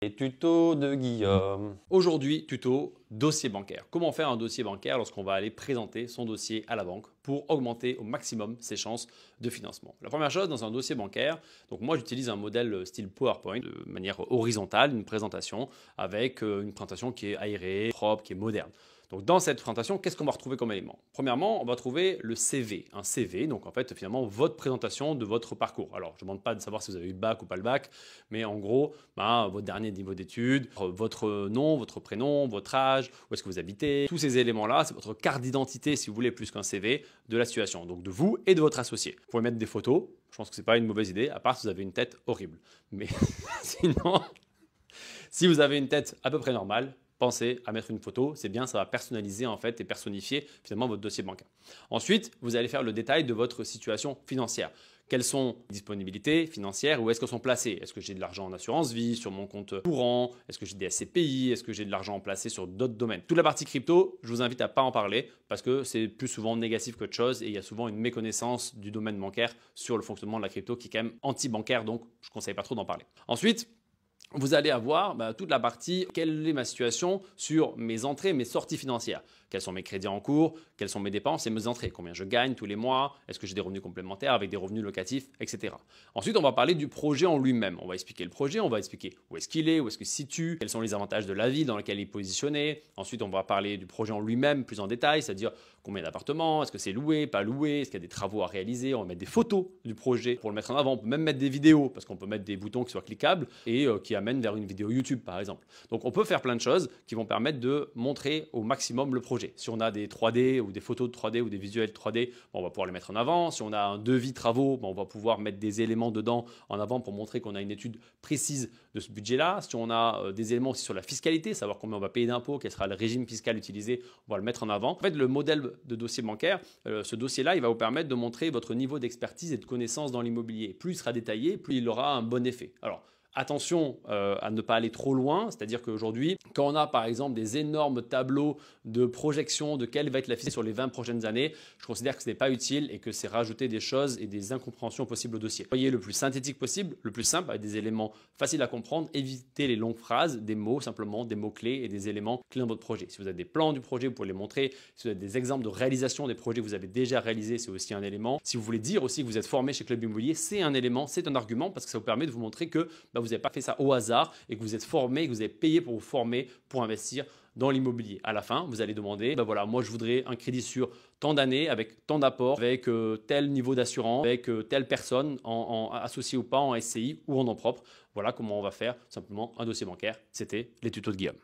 Les tutos de Guillaume. Aujourd'hui, tuto dossier bancaire. Comment faire un dossier bancaire lorsqu'on va aller présenter son dossier à la banque pour augmenter au maximum ses chances de financement. La première chose dans un dossier bancaire, donc moi j'utilise un modèle style PowerPoint de manière horizontale, une présentation avec une présentation qui est aérée, propre, qui est moderne. Donc dans cette présentation, qu'est-ce qu'on va retrouver comme élément? Premièrement, on va trouver le CV, un CV, donc en fait finalement votre présentation de votre parcours. Alors je ne demande pas de savoir si vous avez eu le bac ou pas le bac, mais en gros, votre dernier niveau d'études, votre nom, votre prénom, votre âge, où est-ce que vous habitez, tous ces éléments-là, c'est votre carte d'identité si vous voulez plus qu'un CV de la situation, donc de vous et de votre associé. Vous pouvez mettre des photos, je pense que ce n'est pas une mauvaise idée, à part si vous avez une tête horrible. Mais sinon, si vous avez une tête à peu près normale, pensez à mettre une photo, c'est bien, ça va personnaliser en fait et personnifier finalement votre dossier bancaire. Ensuite, vous allez faire le détail de votre situation financière. Quelles sont les disponibilités financières? Où est-ce qu'elles sont placées? Est-ce que j'ai de l'argent en assurance vie, sur mon compte courant? Est-ce que j'ai des SCPI? Est-ce que j'ai de l'argent placé sur d'autres domaines? Toute la partie crypto, je vous invite à ne pas en parler parce que c'est plus souvent négatif qu'autre chose et il y a souvent une méconnaissance du domaine bancaire sur le fonctionnement de la crypto qui est quand même anti-bancaire, donc je ne conseille pas trop d'en parler. Ensuite, vous allez avoir toute la partie quelle est ma situation sur mes entrées, mes sorties financières. Quels sont mes crédits en cours, quelles sont mes dépenses et mes entrées, combien je gagne tous les mois, est-ce que j'ai des revenus complémentaires avec des revenus locatifs, etc. Ensuite, on va parler du projet en lui-même. On va expliquer le projet, on va expliquer où est-ce qu'il est, où est-ce qu'il se situe, quels sont les avantages de la ville dans laquelle il est positionné. Ensuite, on va parler du projet en lui-même plus en détail, c'est-à-dire combien d'appartements, est-ce que c'est loué, pas loué, est-ce qu'il y a des travaux à réaliser. On va mettre des photos du projet pour le mettre en avant. On peut même mettre des vidéos parce qu'on peut mettre des boutons qui soient cliquables et qui amènent vers une vidéo YouTube par exemple. Donc on peut faire plein de choses qui vont permettre de montrer au maximum le projet. Si on a des 3D ou des photos de 3D ou des visuels 3D, on va pouvoir les mettre en avant. Si on a un devis travaux, on va pouvoir mettre des éléments dedans en avant pour montrer qu'on a une étude précise de ce budget-là. Si on a des éléments aussi sur la fiscalité, savoir combien on va payer d'impôts, quel sera le régime fiscal utilisé, on va le mettre en avant. En fait, le modèle de dossier bancaire, ce dossier-là, il va vous permettre de montrer votre niveau d'expertise et de connaissance dans l'immobilier. Plus il sera détaillé, plus il aura un bon effet. Alors, attention à ne pas aller trop loin, c'est-à-dire qu'aujourd'hui, quand on a par exemple des énormes tableaux de projection de quelle va être la fiscalité sur les 20 prochaines années, je considère que ce n'est pas utile et que c'est rajouter des choses et des incompréhensions possibles au dossier. Soyez le plus synthétique possible, le plus simple, avec des éléments faciles à comprendre, évitez les longues phrases, des mots simplement, des mots-clés et des éléments clés dans votre projet. Si vous avez des plans du projet, vous pouvez les montrer. Si vous avez des exemples de réalisation des projets que vous avez déjà réalisés, c'est aussi un élément. Si vous voulez dire aussi que vous êtes formé chez Club Immobilier, c'est un élément, c'est un argument parce que ça vous permet de vous montrer que vous n'avez pas fait ça au hasard et que vous êtes formé, que vous avez payé pour vous former, pour investir dans l'immobilier. À la fin, vous allez demander, voilà, moi je voudrais un crédit sur tant d'années, avec tant d'apports, avec tel niveau d'assurance, avec telle personne associée ou pas en SCI ou en nom propre. Voilà comment on va faire simplement un dossier bancaire. C'était les tutos de Guillaume.